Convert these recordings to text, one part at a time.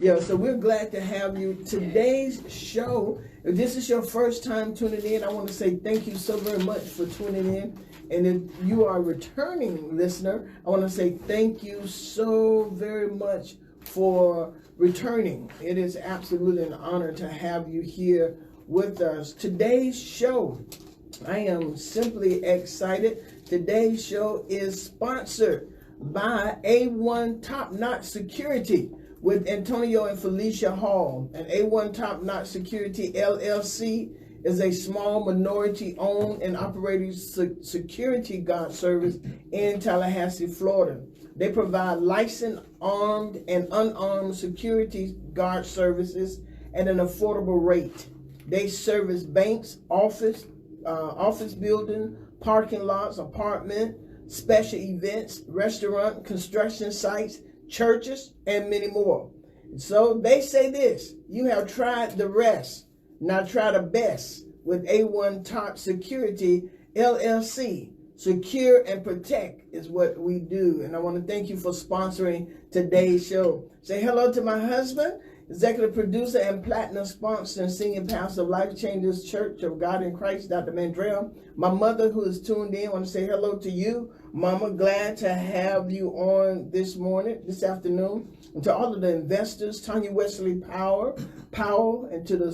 Yeah, so we're glad to have you. Today's show, if this is your first time tuning in, I want to say thank you so very much for tuning in. And if you are a returning listener, I want to say thank you so very much for returning. It is absolutely an honor to have you here with us. Today's show, I am simply excited. Today's show is sponsored by A1 Top Notch Security with Antonio and Felicia Hall. And A1 Top Notch Security LLC is a small minority-owned and operated security guard service in Tallahassee, Florida. They provide licensed, armed, and unarmed security guard services at an affordable rate. They service banks, office building, parking lots, apartment, special events, restaurant, construction sites, churches, and many more. So they say this: you have tried the rest, now try the best with A1 Top Security LLC. Secure and protect is what we do. And I want to thank you for sponsoring today's show. Say hello to my husband, executive producer and platinum sponsor and senior pastor of Life Changers Church of God in Christ, Dr. Mandrell. My mother, who is tuned in, I want to say hello to you, Mama. Glad to have you on this afternoon. And to all of the investors, Tanya Wesley Powell, and to the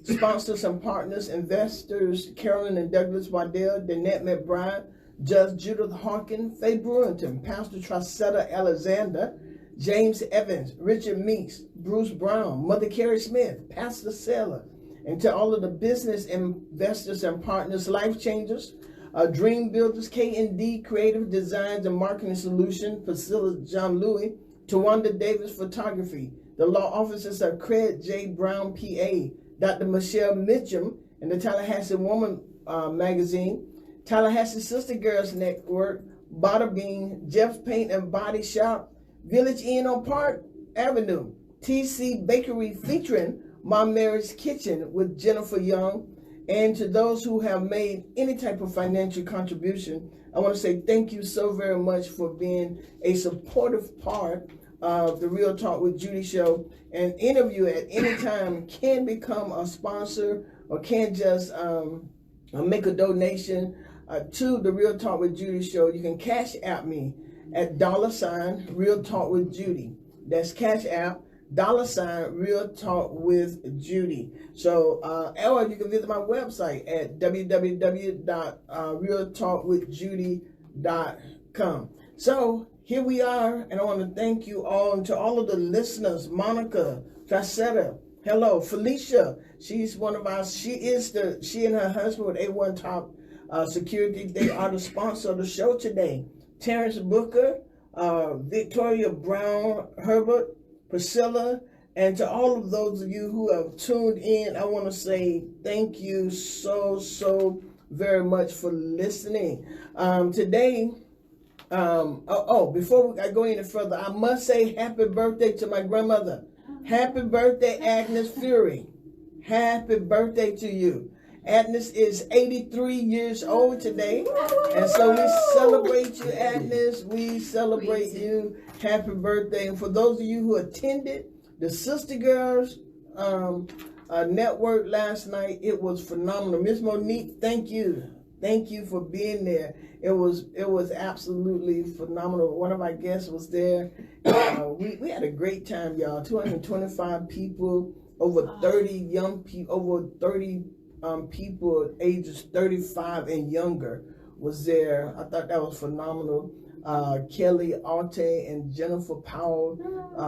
sponsors and partners, investors, Carolyn and Douglas Waddell, Danette McBride, Judge Judith Hawkins, Faye Brewington, Pastor Tracetta Alexander, James Evans, Richard Meeks, Bruce Brown, Mother Carrie Smith, Pastor Seller, and to all of the business investors and partners, Life Changers, Dream Builders, K&D Creative Designs and Marketing Solution, Priscilla John Louis, Tawanda Davis Photography, the law offices of Craig J. Brown, PA, Dr. Michelle Mitchum, and the Tallahassee Woman magazine, Tallahassee Sister Girls Network, Bada Bean, Jeff's Paint and Body Shop, Village Inn on Park Avenue, TC Bakery featuring Mom Mary's Kitchen with Jennifer Young. And to those who have made any type of financial contribution, I want to say thank you so very much for being a supportive part of the Real Talk with Judy show. And any of you at any time can become a sponsor or can just make a donation to the Real Talk with Judy show. You can cash app me at $ Real Talk with Judy. That's cash app $ Real Talk with Judy. So, or you can visit my website at www.realtalkwithjudy.com. So here we are, and I want to thank you all, and to all of the listeners, Monica, Tracetta, hello, Felicia. She's one of our, she and her husband with A1 Top Security, they are the sponsor of the show today. Terrence Booker, Victoria Brown, Herbert, Priscilla, and to all of those of you who have tuned in, I want to say thank you so very much for listening. Today, before I go any further, I must say happy birthday to my grandmother. Happy birthday, Agnes Fury. Happy birthday to you. Agnes is 83 years old today, and so we celebrate you, Agnes. We celebrate you. Happy birthday. And for those of you who attended the Sister Girls network last night, it was phenomenal. Miss Monique, thank you. Thank you for being there. It was absolutely phenomenal. One of our guests was there. We had a great time, y'all. 225 people, over 30 young people, over 30 people ages 35 and younger was there. I thought that was phenomenal. Kelly Alte and Jennifer Powell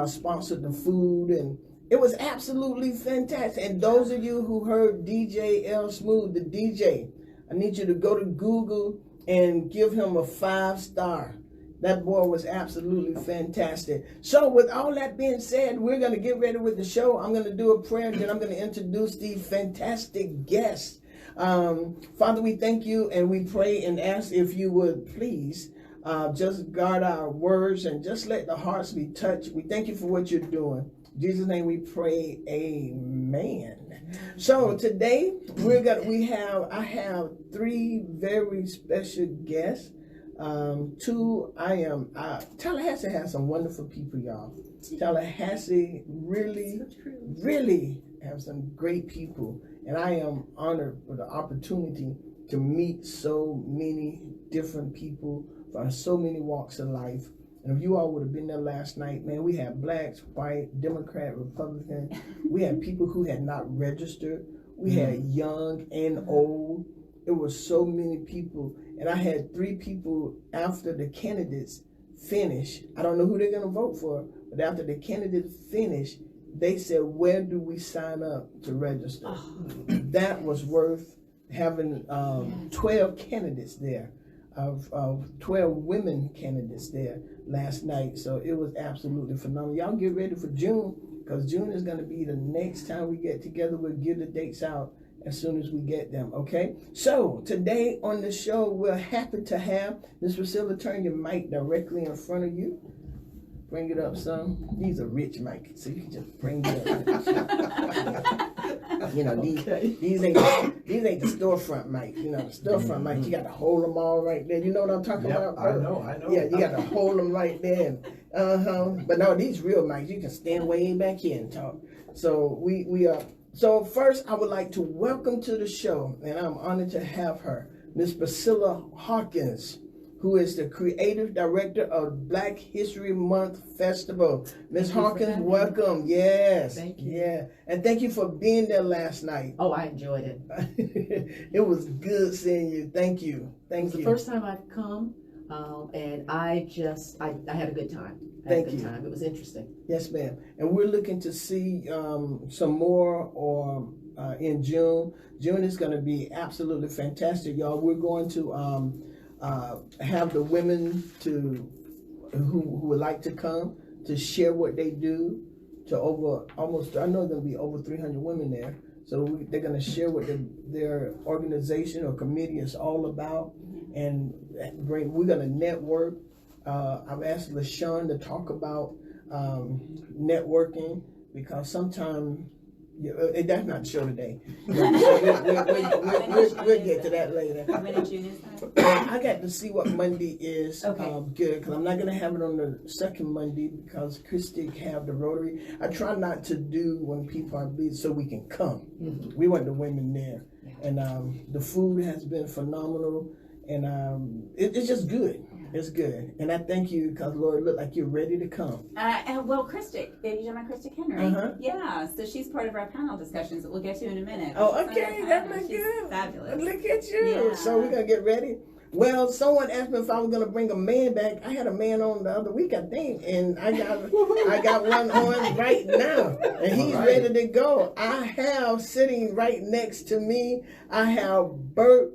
sponsored the food, and it was absolutely fantastic. And those of you who heard DJ L Smooth, the DJ, I need you to go to Google and give him a 5-star. That boy was absolutely fantastic. So with all that being said, we're going to get ready with the show. I'm going to do a prayer, and then I'm going to introduce the fantastic guests. Father, we thank you, and we pray and ask if you would please just guard our words and just let the hearts be touched. We thank you for what you're doing. In Jesus' name we pray, amen. So today I have 3 very special guests. Two, Tallahassee has some wonderful people, y'all. Tallahassee really have some great people. And I am honored for the opportunity to meet so many different people from so many walks of life. And if you all would have been there last night, man, we had blacks, white, Democrat, Republican. We had people who had not registered. We had young and old. It was so many people. And I had 3 people after the candidates finished. I don't know who they're going to vote for, but after the candidates finished, they said, where do we sign up to register? That was worth having 12 candidates there, of 12 women candidates there last night. So it was absolutely phenomenal. Y'all get ready for June, because June is going to be the next time we get together. We'll give the dates out as soon as we get them, okay? So today on the show, we're happy to have Ms. Priscilla. Turn your mic directly in front of you. Bring it up some. These are rich mics, so you can just bring it up. You know, these ain't the storefront mic. You know, the storefront mic, you got to hold them all right there. You know what I'm talking about, bro? I know. Yeah, you got to hold them right there. But no, these real mics, you can stand way back here and talk. So we are. So first, I would like to welcome to the show, and I'm honored to have her, Ms. Priscilla Hawkins, who is the creative director of Black History Month Festival. Ms. Hawkins, welcome. Yes. Thank you. Yeah. And thank you for being there last night. Oh, I enjoyed it. It was good seeing you. Thank you. It was the first time I've come, and I had a good time. Thank you. It was interesting. Yes, ma'am. And we're looking to see some more in June. June is going to be absolutely fantastic, y'all. We're going to have the women who would like to come to share what they do to over almost, I know there's going to be over 300 women there. So they're going to share what their organization or committee is all about, and we're going to network. I've asked LaShawn to talk about networking, because sometimes that's not the show today. We'll get to that later. When in June is that? I got to see what Monday is good, because I'm not going to have it on the second Monday, because Christy have the Rotary. I try not to do when people are busy so we can come. Mm-hmm. We want the women there. Yeah. And the food has been phenomenal, and it's just good. It's good. And I thank you, because, Lord, it look like you're ready to come. Well, Christy, you know my Christy Kennery. Yeah, so she's part of our panel discussions that we'll get to in a minute. Oh, okay. That looks good. Fabulous. Look at you. Yeah. So we're going to get ready. Well, someone asked me if I was going to bring a man back. I had a man on the other week, I think, and I got one on right now, and he's ready to go. I have sitting right next to me, I have Bert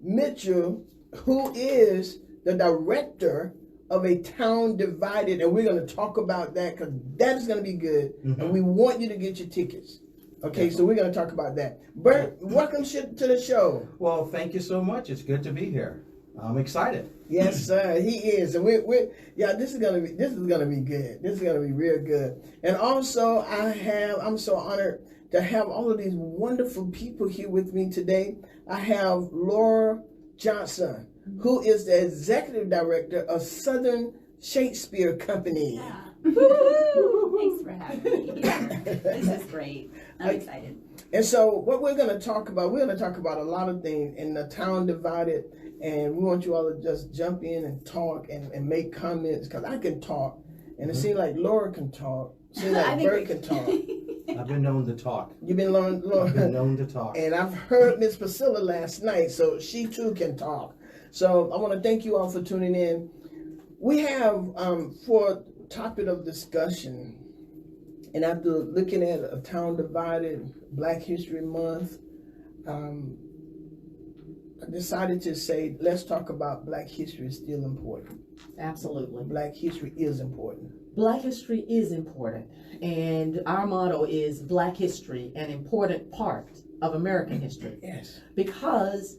Mitchell, who is the director of A Town Divided, and we're going to talk about that, because that is going to be good, and we want you to get your tickets. Okay, so we're going to talk about that. Bert, welcome to the show. Well, thank you so much. It's good to be here. I'm excited. Yes, sir. He is, and this is gonna be good. This is gonna be real good. And also, I'm so honored to have all of these wonderful people here with me today. I have Laura Johnson, who is the executive director of Southern Shakespeare Company. Yeah. Thanks for having me. This is great. I'm excited. And so what we're going to talk about a lot of things in The Town Divided, and we want you all to just jump in and talk and make comments, because I can talk, and it seems like Laura can talk, it seems like Bert can talk. I've been known to talk. You've been known to talk. And I've heard Miss Priscilla last night, so she too can talk. So I want to thank you all for tuning in. We have, for topic of discussion, and after looking at A Town Divided, Black History Month, I decided to say, let's talk about Black history is still important. Absolutely. Black history is important. Black history is important. And our motto is Black history, an important part of American history. Yes. Because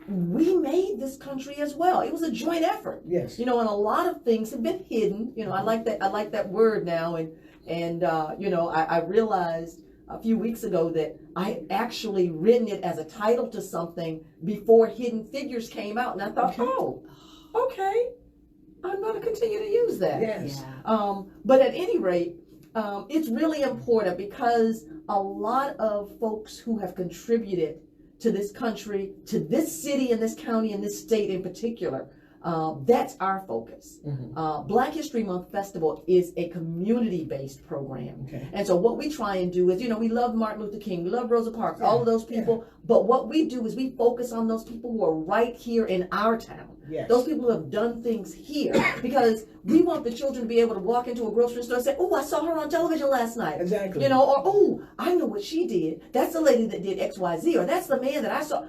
we made this country as well. It was a joint effort. Yes. You know, and a lot of things have been hidden. You know, I like that word now. And you know, I realized a few weeks ago that I had actually written it as a title to something before Hidden Figures came out. And I thought, okay, I'm going to continue to use that. Yes. Yeah. But at any rate, it's really important because a lot of folks who have contributed to this country, to this city and this county and this state in particular, that's our focus. Black History Month Festival is a community-based program. Okay. And so what we try and do is, we love Martin Luther King, we love Rosa Parks, all of those people, but what we do is we focus on those people who are right here in our town. Yes. Those people who have done things here, because we want the children to be able to walk into a grocery store and say, oh, I saw her on television last night. Exactly. Or, oh, I know what she did. That's the lady that did X, Y, Z, or that's the man that I saw.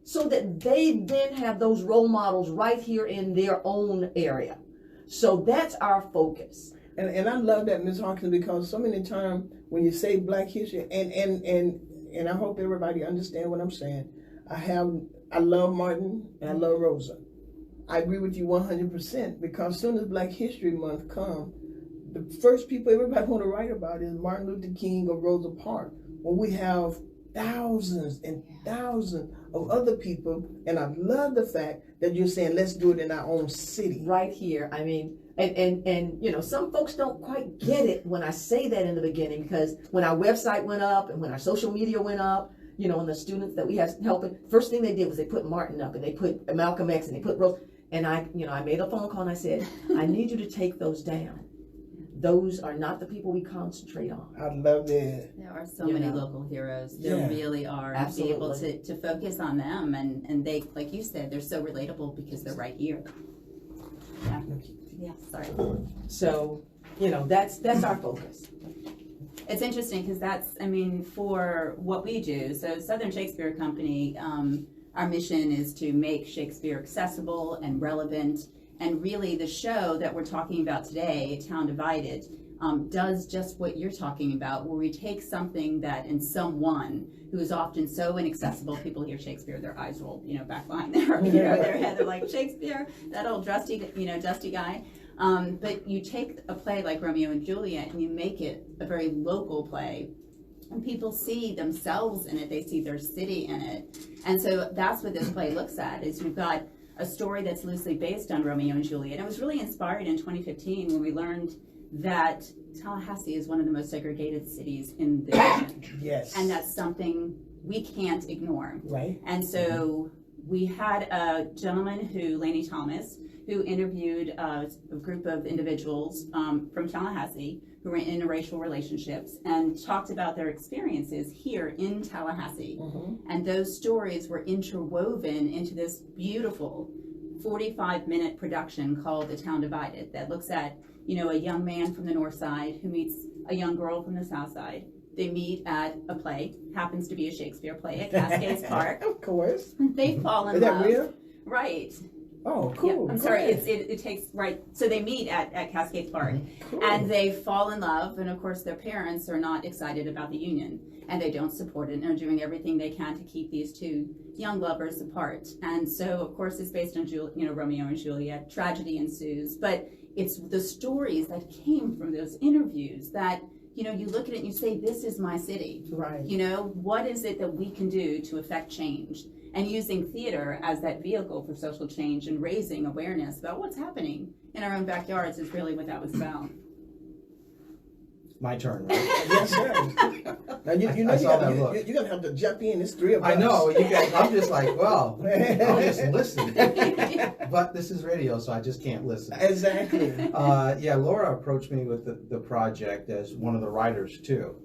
So that they then have those role models right here in their own area. So that's our focus. And I love that, Ms. Hawkins, because so many times when you say Black history, and I hope everybody understand what I'm saying. I love Martin and I love Rosa. I agree with you 100% because as soon as Black History Month comes, the first people everybody want to write about is Martin Luther King or Rosa Parks. When we have thousands and thousands of other people, and I love the fact that you're saying let's do it in our own city. Right here. I mean, and some folks don't quite get it when I say that in the beginning, because when our website went up and when our social media went up, and the students that we have helping, first thing they did was they put Martin up and they put Malcolm X and they put Rose, and I made a phone call and I said, I need you to take those down. Those are not the people we concentrate on. I love that. There are so many local heroes. There Yeah. really are. Absolutely. To be able to focus on them, and they, like you said, they're so relatable because they're right here. Yeah. Yeah. Sorry. So, that's our focus. It's interesting because for what we do, so Southern Shakespeare Company, our mission is to make Shakespeare accessible and relevant. And really the show that we're talking about today, Town Divided, does just what you're talking about, where we take something that in someone who is often so inaccessible, people hear Shakespeare, their eyes roll, back behind their head, they're like, Shakespeare, that old dusty guy. But you take a play like Romeo and Juliet and you make it a very local play, and people see themselves in it, they see their city in it. And so that's what this play looks at, is we've got a story that's loosely based on Romeo and Juliet. It was really inspired in 2015 when we learned that Tallahassee is one of the most segregated cities in the nation. Yes. And that's something we can't ignore. Right. And so we had a gentleman Laney Thomas, who interviewed a group of individuals from Tallahassee who were in interracial relationships and talked about their experiences here in Tallahassee. And those stories were interwoven into this beautiful 45-minute production called The Town Divided that looks at, a young man from the north side who meets a young girl from the south side. They meet at a play, happens to be a Shakespeare play at Cascades Park. Of course. They fall in Is love. that real? Right. Oh, cool. Yeah, I'm Go sorry. ahead. It takes right. So they meet at Cascades Park, Cool. and they fall in love. And of course, their parents are not excited about the union, and they don't support it, and are doing everything they can to keep these two young lovers apart. And so, of course, it's based on Romeo and Juliet. Tragedy ensues, but it's the stories that came from those interviews that you look at it and you say, "This is my city." Right. What is it that we can do to affect change? And using theater as that vehicle for social change and raising awareness about what's happening in our own backyards is really what that was about. My turn, right? Yes, sir. Now I saw that look. you're gonna have to jump in. It's three of us. I know, you guys, I'm just like, well, I'll just listen. But this is radio, so I just can't listen. Exactly. Laura approached me with the project as one of the writers too,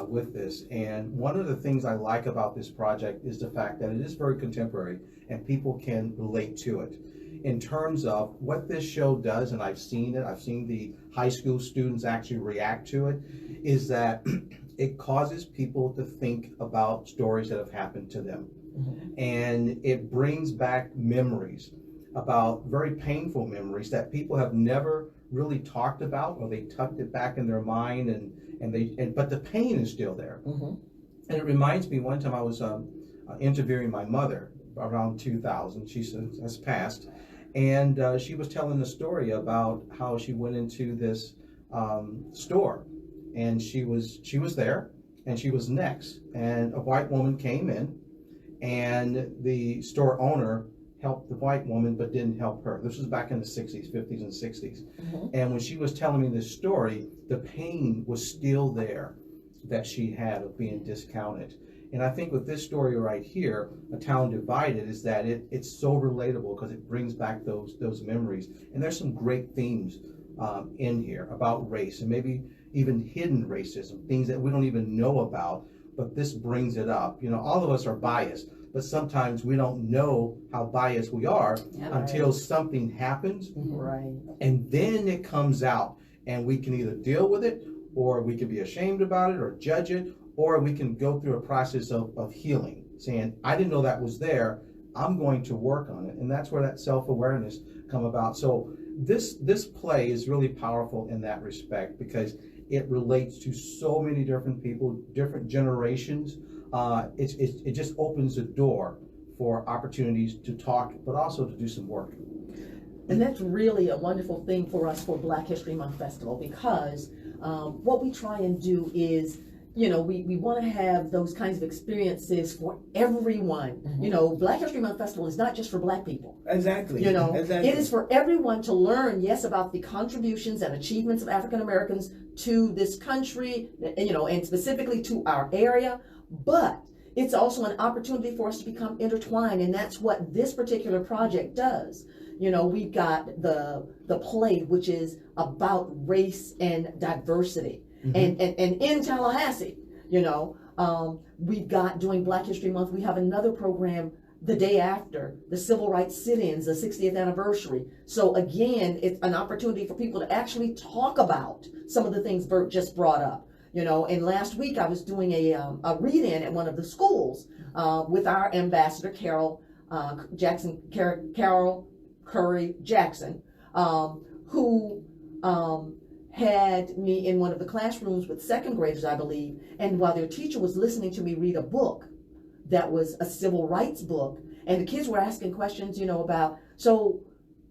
with this. And one of the things I like about this project is the fact that it is very contemporary and people can relate to it. In terms of what this show does, and I've seen the high school students actually react to it, is that it causes people to think about stories that have happened to them. And it brings back memories, about very painful memories that people have never really talked about, or they tucked it back in their mind, but the pain is still there. And it reminds me, one time I was interviewing my mother around 2000. She has passed. And she was telling the story about how she went into this store, and she was there, and she was next, and a white woman came in, and the store owner helped the white woman but didn't help her. This was back in the 60s, 50s and 60s. Mhm. And when she was telling me this story, the pain was still there that she had of being discounted. And I think with this story right here, A Town Divided, is that it's so relatable because it brings back those memories. And there's some great themes in here about race and maybe even hidden racism, things that we don't even know about, but this brings it up. You know, all of us are biased, but sometimes we don't know how biased we are Yeah. until something happens, Right. and then it comes out, and we can either deal with it, or we can be ashamed about it, or judge it, or we can go through a process of healing, saying, I didn't know that was there, I'm going to work on it. And that's where that self-awareness come about. So this play is really powerful in that respect, because it relates to so many different people, different generations. It just opens the door for opportunities to talk, but also to do some work. And that's really a wonderful thing for us for Black History Month Festival, because what we try and do is, you know, we want to have those kinds of experiences for everyone. Mhm. You know, Black History Month Festival is not just for Black people. Exactly. You know, exactly. it is for everyone to learn, yes, about the contributions and achievements of African Americans to this country, you know, and specifically to our area, but it's also an opportunity for us to become intertwined, and that's what this particular project does. You know, we've got the play, which is about race and diversity. Mhm. And in Tallahassee, you know, we've got, during Black History Month, we have another program the day after the Civil Rights Sit-ins, the 60th anniversary. So again, it's an opportunity for people to actually talk about some of the things Bert just brought up. You know, and last week I was doing a read-in at one of the schools with our ambassador, Carol Curry Jackson, who had me in one of the classrooms with second graders, I believe, and while their teacher was listening to me read a book that was a civil rights book, and the kids were asking questions, you know, about, so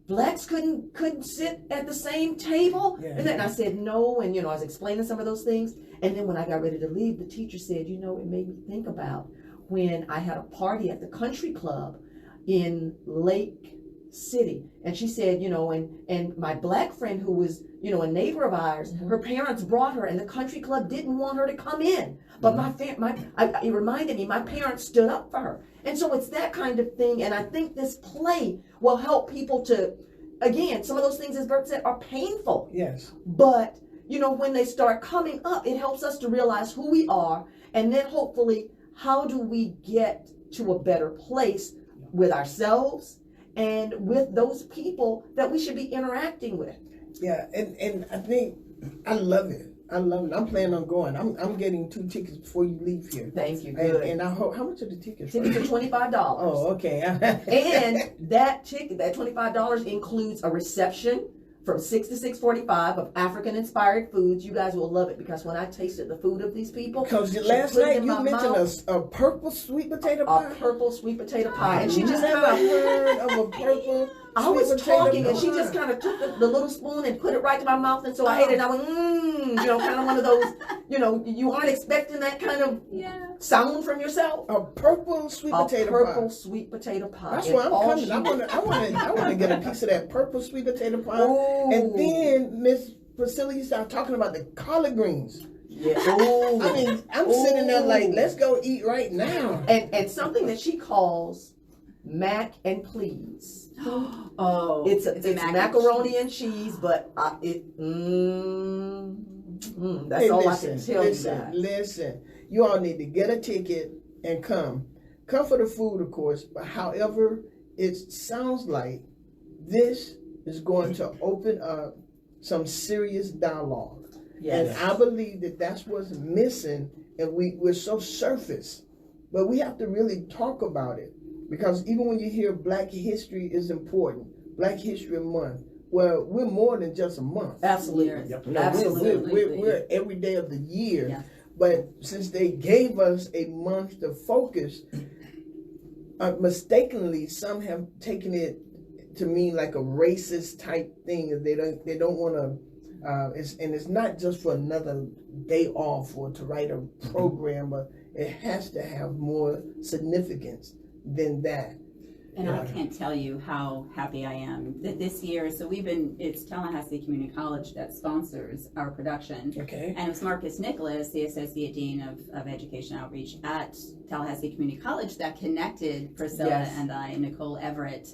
blacks couldn't sit at the same table? Yeah. And then I said no, and you know, I was explaining some of those things, and then when I got ready to leave, the teacher said, you know, it made me think about when I had a party at the country club in Lake City, and she said, you know, and my black friend who was, you know, a neighbor of ours, her parents brought her, and the country club didn't want her to come in, but it reminded me, my parents stood up for her. And so it's that kind of thing, and I think this play will help people to, again, some of those things, as Bert said, are painful, Yes. but you know, when they start coming up, it helps us to realize who we are, and then hopefully, how do we get to a better place with ourselves and with those people that we should be interacting with. Yeah, and I think I love it. I love it. I'm planning on going. I'm getting 2 tickets before you leave here. Thank you. Good. And I hope. How much are the tickets? Tickets are $25. Oh, okay. And that ticket, that $25 includes a reception from 6 to 6:45 of African-inspired foods. You guys will love it, because when I tasted the food of these people, Because she last put it night in you my mentioned mouth, a purple sweet potato pie. a purple sweet potato pie, and she You just never kind of, heard of a purple. I was sweet potato talking, and she pie? just kind of took the little spoon and put it right to my mouth, and so I ate it, and I went, you know, kind of one of those, you know, you aren't expecting that kind of Yeah. sound from yourself. A purple sweet A potato purple pie. sweet potato pie. That's And why I'm all coming. she- I want to get a piece of that purple sweet potato pie. Ooh. And then Miss Priscilla, you start talking about the collard greens. Yeah. Ooh. I mean, I'm sitting there like, let's go eat right now. And something that she calls mac and please. Oh, It's a mac and macaroni and cheese, but that's Hey, all listen, I can tell you guys. Listen, you all need to get a ticket and come. Come for the food, of course, but however, it sounds like this is going to open up some serious dialogue. Yes. And I believe that that's what's missing, and we're so surface. But we have to really talk about it, because even when you hear Black history is important, Black History Month, well, we're more than just a month. Absolutely. Yep. You know, Absolutely. we're every day of the year. Yeah. But since they gave us a month to focus, mistakenly, some have taken it to mean like a racist type thing. They don't want to. It's not just for another day off or to write a program, but it has to have more significance than that. And I can't tell you how happy I am that this year, so it's Tallahassee Community College that sponsors our production. Okay. And it was Marcus Nicholas, the Associate Dean of Education Outreach at Tallahassee Community College, that connected Priscilla Yes. and I, Nicole Everett,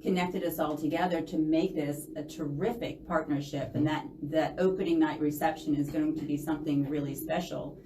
connected us all together to make this a terrific partnership. And that opening night reception is going to be something really special.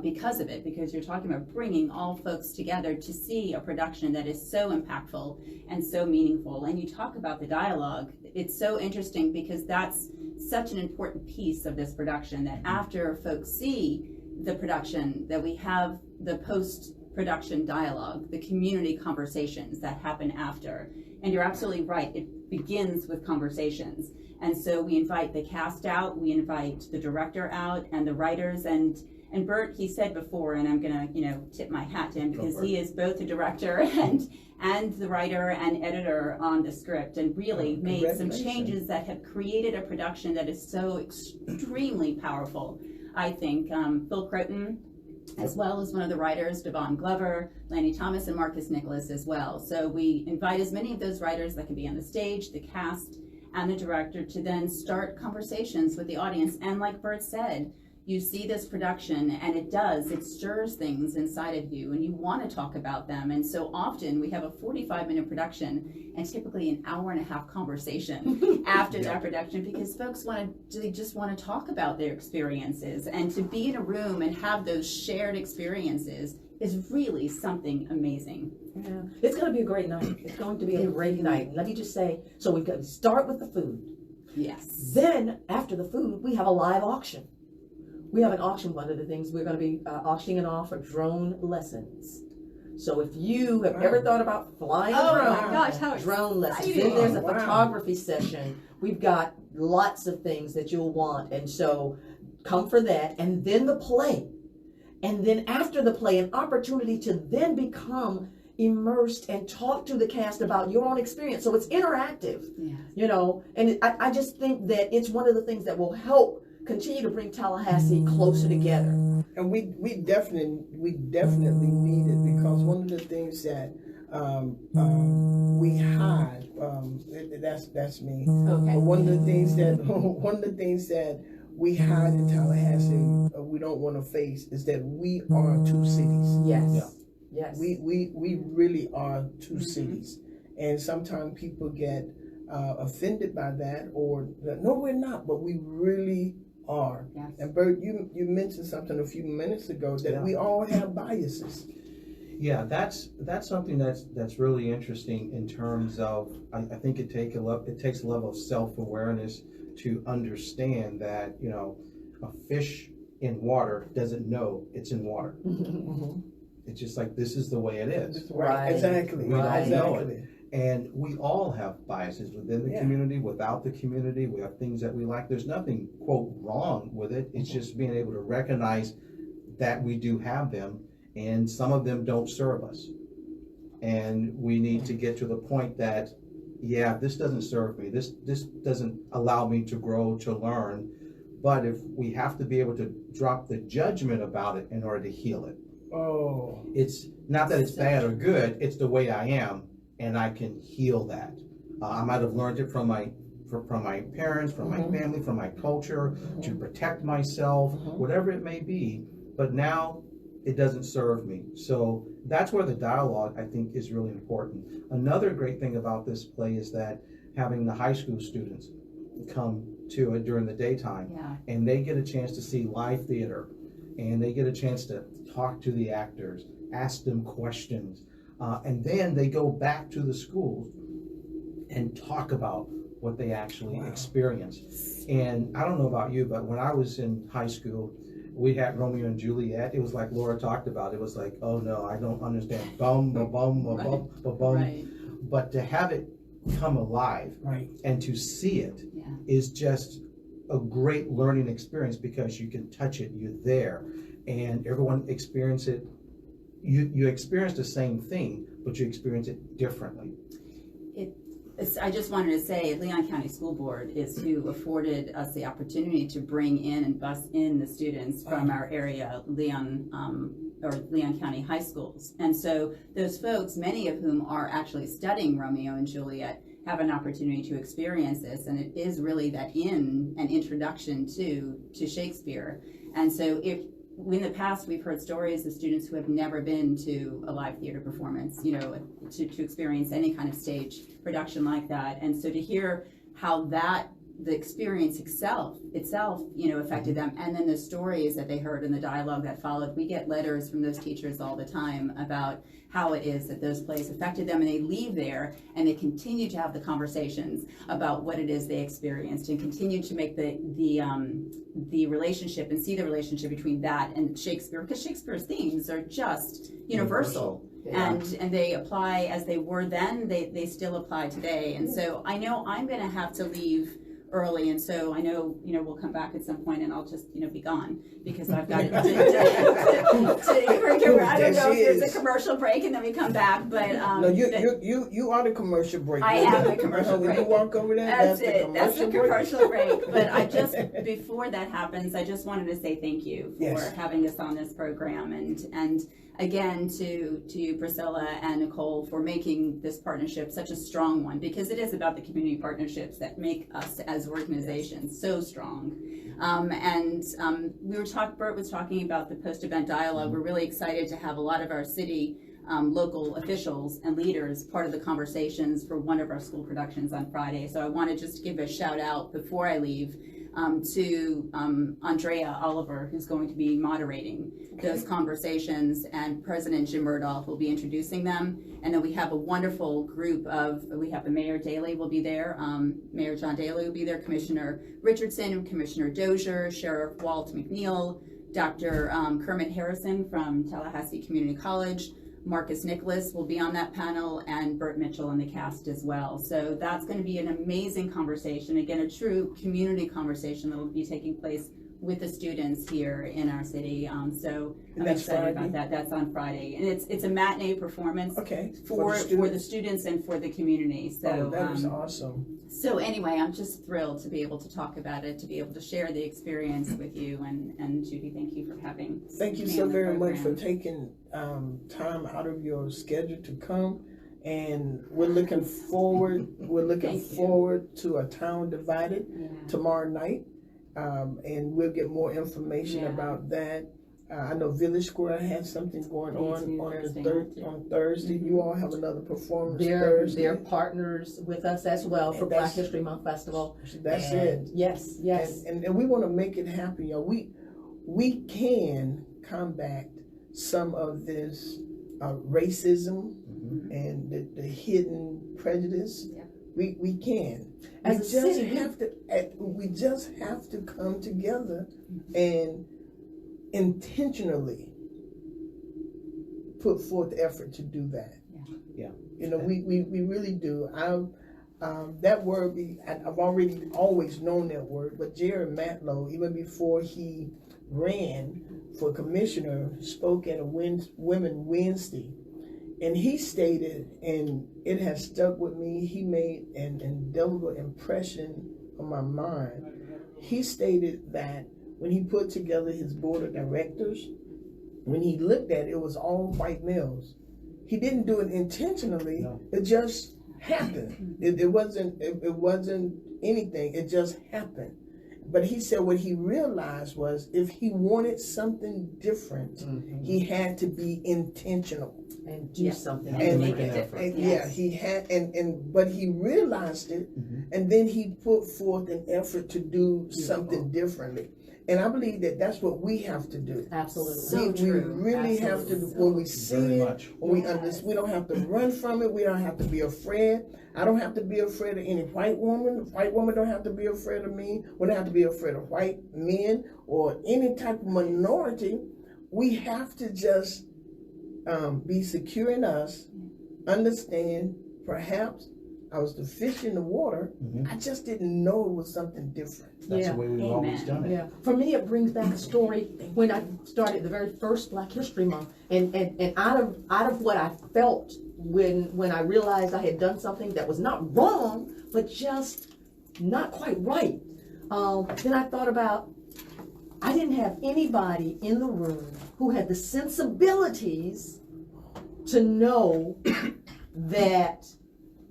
Because of it, because you're talking about bringing all folks together to see a production that is so impactful and so meaningful. And you talk about the dialogue. It's so interesting because that's such an important piece of this production, that after folks see the production, that we have the post-production dialogue, the community conversations that happen after. And you're absolutely right. It begins with conversations. And so we invite the cast out, we invite the director out, and the writers, and Bert, he said before, and I'm gonna, tip my hat to him, because he is both the director and the writer and editor on the script, and really made some changes that have created a production that is so extremely powerful. I think Phil Croton, as well as one of the writers, Devon Glover, Lanny Thomas, and Marcus Nicholas as well. So we invite as many of those writers that can be on the stage, the cast, and the director to then start conversations with the audience. And like Bert said, you see this production and it stirs things inside of you and you want to talk about them. And so often we have a 45-minute production and typically an hour-and-a-half conversation after that production, because folks just want to talk about their experiences, and to be in a room and have those shared experiences is really something amazing. Yeah. It's going to be a great night. It's going to be a great night. Let me just say, so we can start with the food. Yes. Then after the food, we have a live auction. We have an auction. One of the things we're going to be auctioning off are drone lessons. So if you have ever thought about flying a drone, my gosh, how drone lessons. exciting. Then there's a photography session. We've got lots of things that you'll want. And so come for that. And then the play. And then after the play, an opportunity to then become immersed and talk to the cast about your own experience. So it's interactive, and I just think that it's one of the things that will help continue to bring Tallahassee closer together. And we definitely need it, because one of the things that we hide, that's me. Okay. But one of the things that we hide in Tallahassee, we don't want to face, is that we are two cities. Yes. Yeah. Yes. We really are two cities, and sometimes people get offended by that, or no, we're not, but we really are. Yes. And Bert, you mentioned something a few minutes ago that we all have biases. Yeah, that's something that's really interesting in terms of, I think it takes a level of self-awareness to understand that, a fish in water doesn't know it's in water. Mm-hmm. It's just like, this is the way it is. Right. Exactly. We don't know it. Exactly. And we all have biases within the community, without the community. We have things that we like. There's nothing, quote, wrong with it. It's just being able to recognize that we do have them, and some of them don't serve us. And we need to get to the point that, this doesn't serve me. This doesn't allow me to grow, to learn. But if we have to be able to drop the judgment about it in order to heal it. Oh. It's not that it's bad or good, it's the way I am, and I can heal that. I might have learned it from my parents, from my family, from my culture, to protect myself, whatever it may be, but now it doesn't serve me. So that's where the dialogue, I think, is really important. Another great thing about this play is that having the high school students come to it during the daytime, and they get a chance to see live theater, and they get a chance to talk to the actors, ask them questions, and then they go back to the schools and talk about what they actually experienced. And I don't know about you, but when I was in high school, we had Romeo and Juliet. It was like Laura talked about. It was like, oh no, I don't understand. Bum, ba bum, ba bum, ba bum. Right. But to have it come alive, and to see it is just a great learning experience, because you can touch it, you're there, and everyone experience it. You experience the same thing, but you experience it differently. I just wanted to say, Leon County School Board is who afforded us the opportunity to bring in and bus in the students from our area, Leon County high schools. And so those folks, many of whom are actually studying Romeo and Juliet, have an opportunity to experience this, and it is really that an introduction to Shakespeare. And so in the past, we've heard stories of students who have never been to a live theater performance, to experience any kind of stage production like that. And so to hear how the experience itself, affected them, and then the stories that they heard and the dialogue that followed. We get letters from those teachers all the time about how it is that those plays affected them, and they leave there and they continue to have the conversations about what it is they experienced, and continue to make the relationship and see the relationship between that and Shakespeare, because Shakespeare's themes are just universal. Yeah. And they apply as they were then, they still apply today. And so I know I'm going to have to leave early, and so I know we'll come back at some point, and I'll just be gone because I've got to I don't know if there's a commercial break and then we come back, but no, you are the commercial break. I am the commercial when break. You walk over there, that's it. That's the commercial break. But I just before that happens, I just wanted to say thank you for having us on this program, and again to you, Priscilla and Nicole, for making this partnership such a strong one, because it is about the community partnerships that make us as organizations so strong. Bert was talking about the post-event dialogue. We're really excited to have a lot of our city local officials and leaders part of the conversations for one of our school productions on Friday. So I want to just give a shout out before I leave to Andrea Oliver, who's going to be moderating those conversations, and President Jim Murdoch will be introducing them. And then we have a wonderful group we have the Mayor Daley will be there, Mayor John Daley will be there, Commissioner Richardson, Commissioner Dozier, Sheriff Walt McNeil, Dr. Kermit Harrison from Tallahassee Community College, Marcus Nicholas will be on that panel, and Bert Mitchell in the cast as well. So that's going to be an amazing conversation. Again, a true community conversation that will be taking place with the students here in our city. So I'm excited about that. That's on Friday, and it's a matinee performance for the students and for the community. So that was awesome. So anyway, I'm just thrilled to be able to talk about it, to be able to share the experience with you, and Judy, thank you for having. Thank you so very much for taking time out of your schedule to come, and we're looking forward. We're looking forward to A Town Divided tomorrow night, and we'll get more information about that. I know Village Square has something going on Thursday. You all have another performance Thursday. They're partners with us as well for Black History Month Festival. That's it. Yes. And we want to make it happen, y'all. We can combat some of this racism and the hidden prejudice. Yeah. We can. We just have to come together and intentionally put forth effort to do that. We really do. That word, I've always known that word, but Jared Matlow, even before he ran for commissioner, spoke at a Women Wednesday, and he stated, and it has stuck with me, he made an indelible impression on my mind. He stated that when he put together his board of directors, when he looked at it, it was all white males. He didn't do it intentionally. No. It just happened. It wasn't anything. It just happened. But he said what he realized was if he wanted something different, he had to be intentional and do something and make a difference. He had, but he realized it, and then he put forth an effort to do something differently. And I believe that that's what we have to do. Absolutely. We really have to, when we see it, when we understand, we don't have to run from it. We don't have to be afraid. I don't have to be afraid of any white woman. White woman don't have to be afraid of me. We don't have to be afraid of white men or any type of minority. We have to just be secure in us, understand perhaps I was the fish in the water. Mhm. I just didn't know it was something different. That's Yeah. the way we've always done it. Yeah, for me, it brings back a story when I started the very first Black History Month, and out of what I felt when I realized I had done something that was not wrong, but just not quite right. Then I thought about, I didn't have anybody in the room who had the sensibilities to know that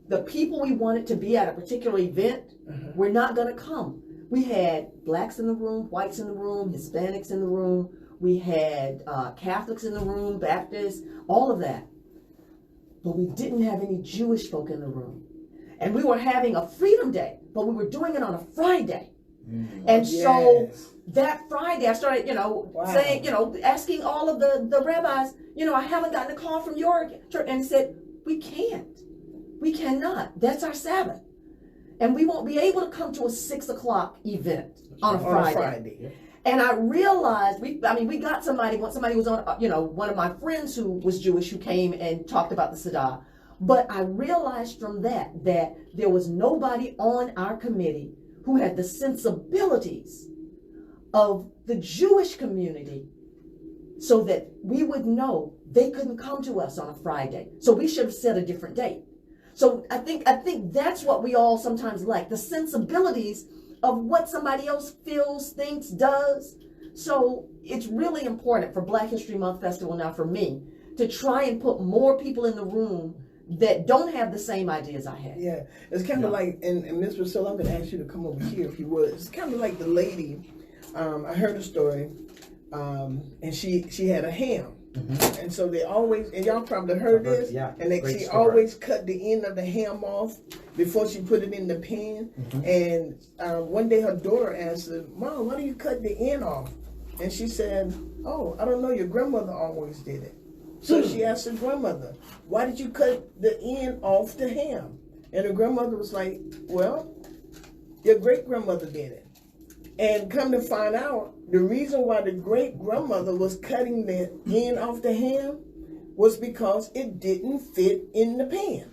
the people we wanted to be at a particular event were not going to come. We had blacks in the room, whites in the room, Hispanics in the room. We had Catholics in the room, Baptists, all of that. But we didn't have any Jewish folk in the room. And we were having a Freedom Day, but we were doing it on a Friday. And so Yes. that Friday, I started, saying, asking all of the rabbis, I haven't gotten a call from your church, and said, we can't. We cannot. That's our Sabbath. And we won't be able to come to a 6 o'clock event on a Friday. And I realized, we got somebody was on, one of my friends who was Jewish who came and talked about the Siddur. But I realized from that there was nobody on our committee who had the sensibilities of the Jewish community so that we would know they couldn't come to us on a Friday. So we should have set a different date. So I think that's what we all sometimes lack, the sensibilities of what somebody else feels, thinks, does. So it's really important for Black History Month Festival now for me to try and put more people in the room that don't have the same ideas I had. Yeah, it's kind of like, and Ms. Priscilla, I'm going to ask you to come over here if you would. It's kind of like the lady, I heard a story, and she had a ham. And so they always, and y'all probably heard this, Yeah, and great she story. always cut the end of the ham off before she put it in the pan. And one day her daughter asked her, Mom, why do you cut the end off? And she said, oh, I don't know, your grandmother always did it. So she asked her grandmother, why did you cut the end off the ham? And her grandmother was like, well, your great-grandmother did it. And come to find out, the reason why the great-grandmother was cutting the end off the ham was because it didn't fit in the pan.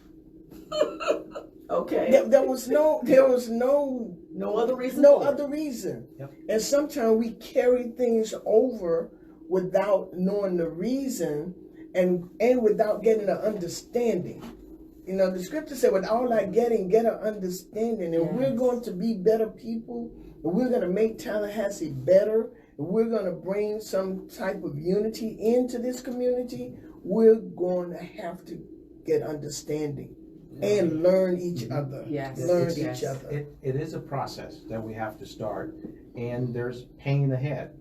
Okay. There was no other reason. no other reason. Yep. And sometimes we carry things over without knowing the reason and without getting an understanding. The scripture said, with all that getting, get an understanding. And we're going to be better people. And we're going to make Tallahassee better. And we're going to bring some type of unity into this community. We're going to have to get understanding and learn each other. Yes. Learn Yes. each other. It is a process that we have to start, and there's pain ahead.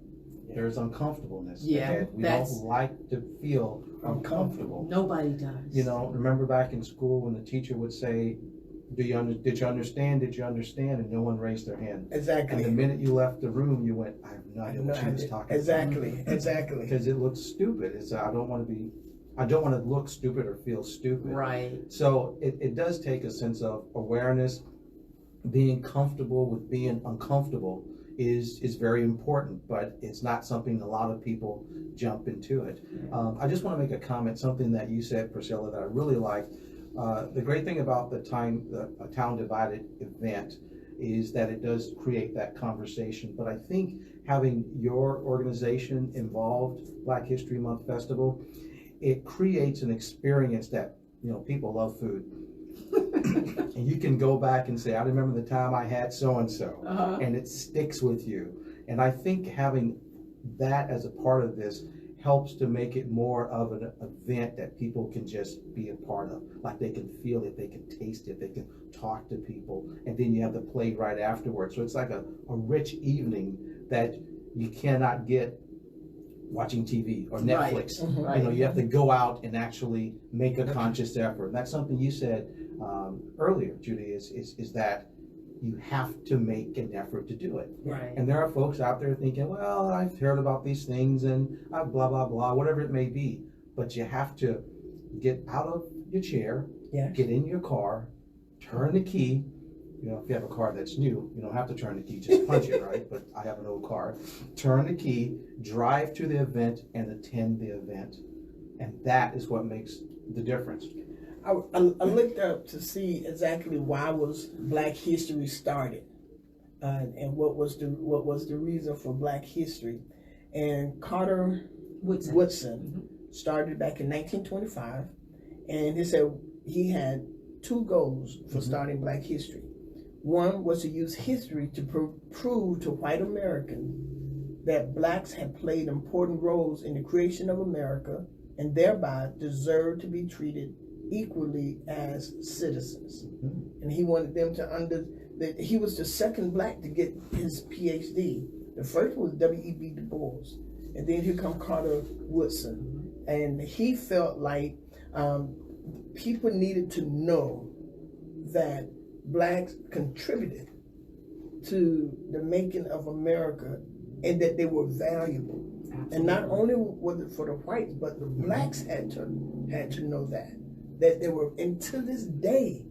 There's uncomfortableness Yeah, ahead. We that's- don't like to feel uncomfortable. Nobody does. Remember back in school when the teacher would say, did you understand? Did you understand? And no one raised their hand. Exactly. And the minute you left the room, you went, I have no idea what she was talking Exactly. about. Exactly. Because it looks stupid. I don't want to look stupid or feel stupid. Right. So it does take a sense of awareness. Being comfortable with being uncomfortable is very important, but it's not something a lot of people jump into it. I just want to make a comment, something that you said, Priscilla, that I really liked. The great thing about the Town Divided event is that it does create that conversation. But I think having your organization involved, Black History Month Festival, it creates an experience that, people love food. And you can go back and say, I remember the time I had so-and-so, and it sticks with you. And I think having that as a part of this helps to make it more of an event that people can just be a part of. Like they can feel it, they can taste it, they can talk to people, and then you have the play right afterwards. So it's like a rich evening that you cannot get watching TV or Netflix. Right. You have to go out and actually make a conscious effort. And that's something you said earlier, Judy, is that you have to make an effort to do it. Right. And there are folks out there thinking, well, I've heard about these things and blah, blah, blah, whatever it may be. But you have to get out of your chair, get in your car, turn the key. If you have a car that's new, you don't have to turn the key, just punch it, right? But I have an old car. Turn the key, drive to the event, and attend the event. And that is what makes the difference. I looked up to see exactly why was Black History started, and what was the reason for Black History, and Carter Woodson started back in 1925, and he said he had two goals for starting Black History. One was to use history to prove to white Americans that blacks had played important roles in the creation of America and thereby deserved to be treated equally as citizens. And he wanted them to that he was the second black to get his PhD. The first was W.E.B. Du Bois, and then here come Carter Woodson. And he felt like people needed to know that blacks contributed to the making of America and that they were valuable. Absolutely. And not only was it for the whites, but the blacks had to know that they were, and to this day,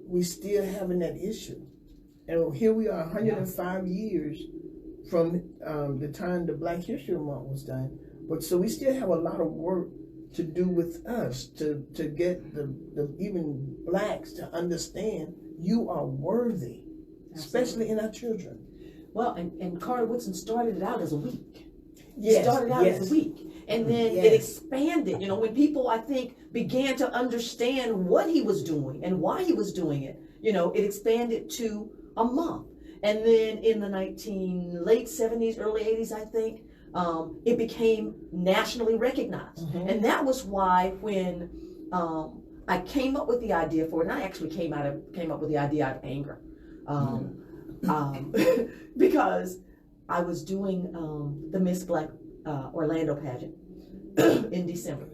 we still having that issue. And here we are 105 years from the time the Black History Month was done. But so we still have a lot of work to do with us to get the even blacks to understand you are worthy. Especially in our children. Well, and Carter Woodson started it out as a week. Yes, started out as a week. And then it expanded, when people, I think, began to understand what he was doing and why he was doing it, it expanded to a month. And then in the late 70s, early 80s, I think, it became nationally recognized. And that was why when I came up with the idea for it, and I actually came up with the idea out of anger. Because I was doing the Miss Black Orlando pageant in December,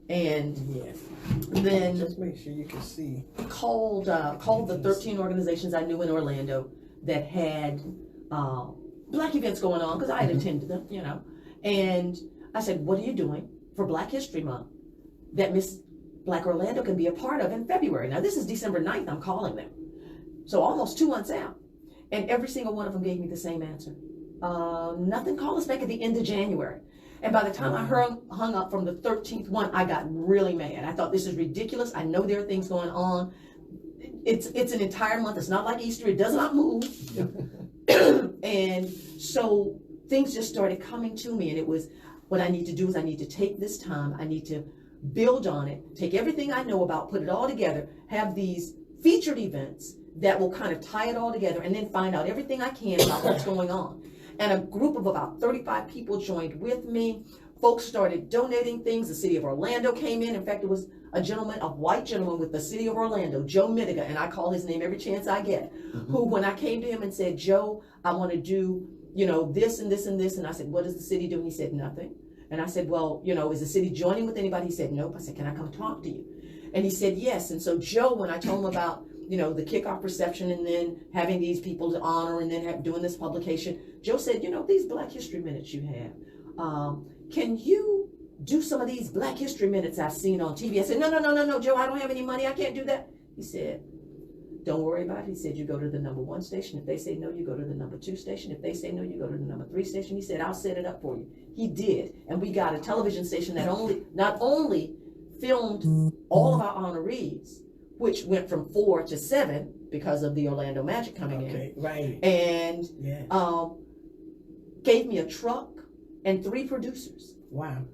and then just make sure you can see. Called the 13 organizations I knew in Orlando that had black events going on, because I had attended them, and I said, "What are you doing for Black History Month that Miss Black Orlando can be a part of in February?" Now this is December 9th. I'm calling them. So almost 2 months out. And every single one of them gave me the same answer. Nothing. Call us back at the end of January. And by the time I hung up from the 13th one, I got really mad. I thought, this is ridiculous. I know there are things going on. It's an entire month. It's not like Easter. It does not move. And so things just started coming to me. And it was, what I need to do is I need to take this time. I need to build on it, take everything I know about, put it all together, have these featured events that will kind of tie it all together, and then find out everything I can about what's going on. And a group of about 35 people joined with me. Folks started donating things. The city of Orlando came in. In fact, it was a white gentleman with the city of Orlando, Joe Mitiga, and I call his name every chance I get, who, when I came to him and said, "Joe, I want to do, this and this and this," and I said, "What does the city do?" And he said, "Nothing." And I said, "Well, is the city joining with anybody?" He said, "Nope." I said, "Can I come talk to you?" And he said, "Yes." And so Joe, when I told him about the kickoff reception and then having these people to honor and then doing this publication, Joe said, "These Black History Minutes you have, can you do some of these Black History Minutes I've seen on TV?" I said, No, Joe, I don't have any money. I can't do that. He said, "Don't worry about it." He said, "You go to the number 1 station. If they say no, you go to the number 2 station. If they say no, you go to the number 3 station." He said, "I'll set it up for you." He did. And we got a television station that not only filmed all of our honorees, which went from 4 to 7 because of the Orlando Magic coming in. Right. And gave me a truck and 3 producers. Wow.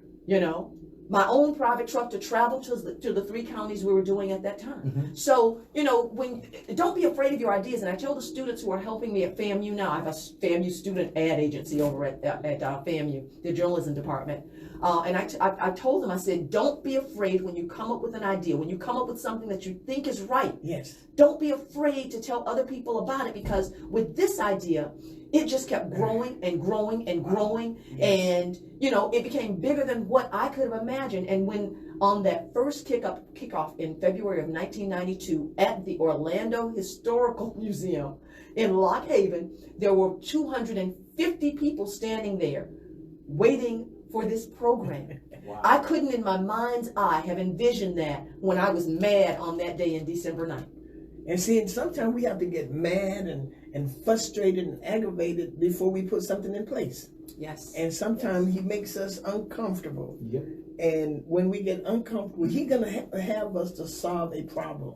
My own private truck to travel to the 3 counties we were doing at that time. So, don't be afraid of your ideas. And I tell the students who are helping me at FAMU now, I have a FAMU student ad agency over at FAMU, the journalism department. And I told them, I said, don't be afraid when you come up with an idea, when you come up with something that you think is right. Yes. Don't be afraid to tell other people about it, because with this idea, it just kept growing and growing and growing. Yes. And, it became bigger than what I could have imagined. And when on that first kickoff in February of 1992 at the Orlando Historical Museum in Lock Haven, there were 250 people standing there waiting for this program. Wow. I couldn't in my mind's eye have envisioned that when I was mad on that day in December 9th. And see, sometimes we have to get mad and frustrated and aggravated before we put something in place. Yes. And sometimes he makes us uncomfortable. Yep. And when we get uncomfortable, He's gonna have us to solve a problem.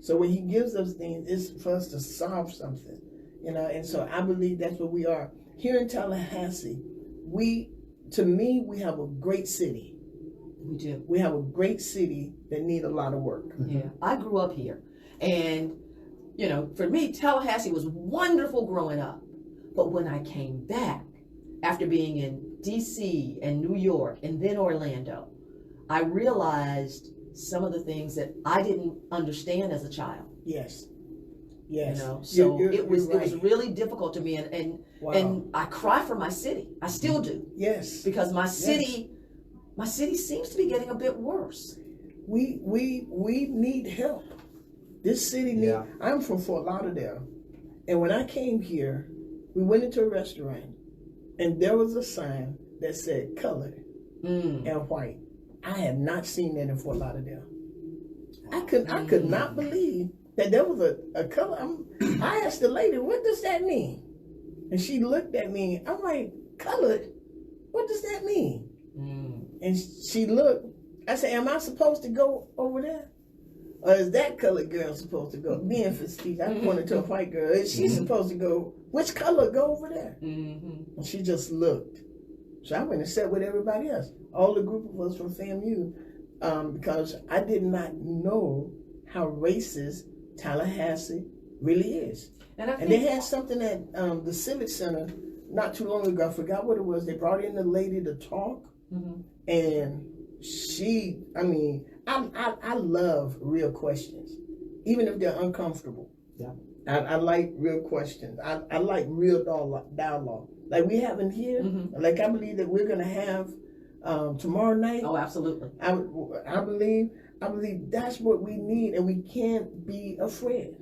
So when He gives us things, it's for us to solve something, you know. And so I believe that's what we are here in Tallahassee. To me, we have a great city. We do. We have a great city that need a lot of work. Yeah, I grew up here, and you know, for me, Tallahassee was wonderful growing up. But when I came back after being in D.C. and New York and then Orlando, I realized some of the things that I didn't understand as a child. Yes. Yes. You know, so it was right. really difficult to me, and Wow. and I cry for my city. I still do, Yes. because my city seems to be getting a bit worse. We need help. This city needs. Yeah. I'm from Fort Lauderdale, and when I came here, we went into a restaurant, and there was a sign that said colored and white. I had not seen that in Fort Lauderdale. I could not believe that there was a color. I asked the lady, "What does that mean?" And she looked at me. I'm like, "Colored? What does that mean?" And she looked. I said, "Am I supposed to go over there? Or is that colored girl supposed to go?" Being facetious, I pointed to a white girl. Is she supposed to go? Which color go over there? And she just looked. So I went and sat with everybody else, all the group of us from FAMU, because I did not know how racist Tallahassee really is. And I And think they had something at the Civic Center not too long ago. I forgot what it was. They brought in a lady to talk, and she, I mean, I love real questions, even if they're uncomfortable. Yeah. I like real questions. I like real dialogue, like we having here. Like I believe that we're gonna have tomorrow night. oh, absolutely. I believe that's what we need, and we can't be afraid.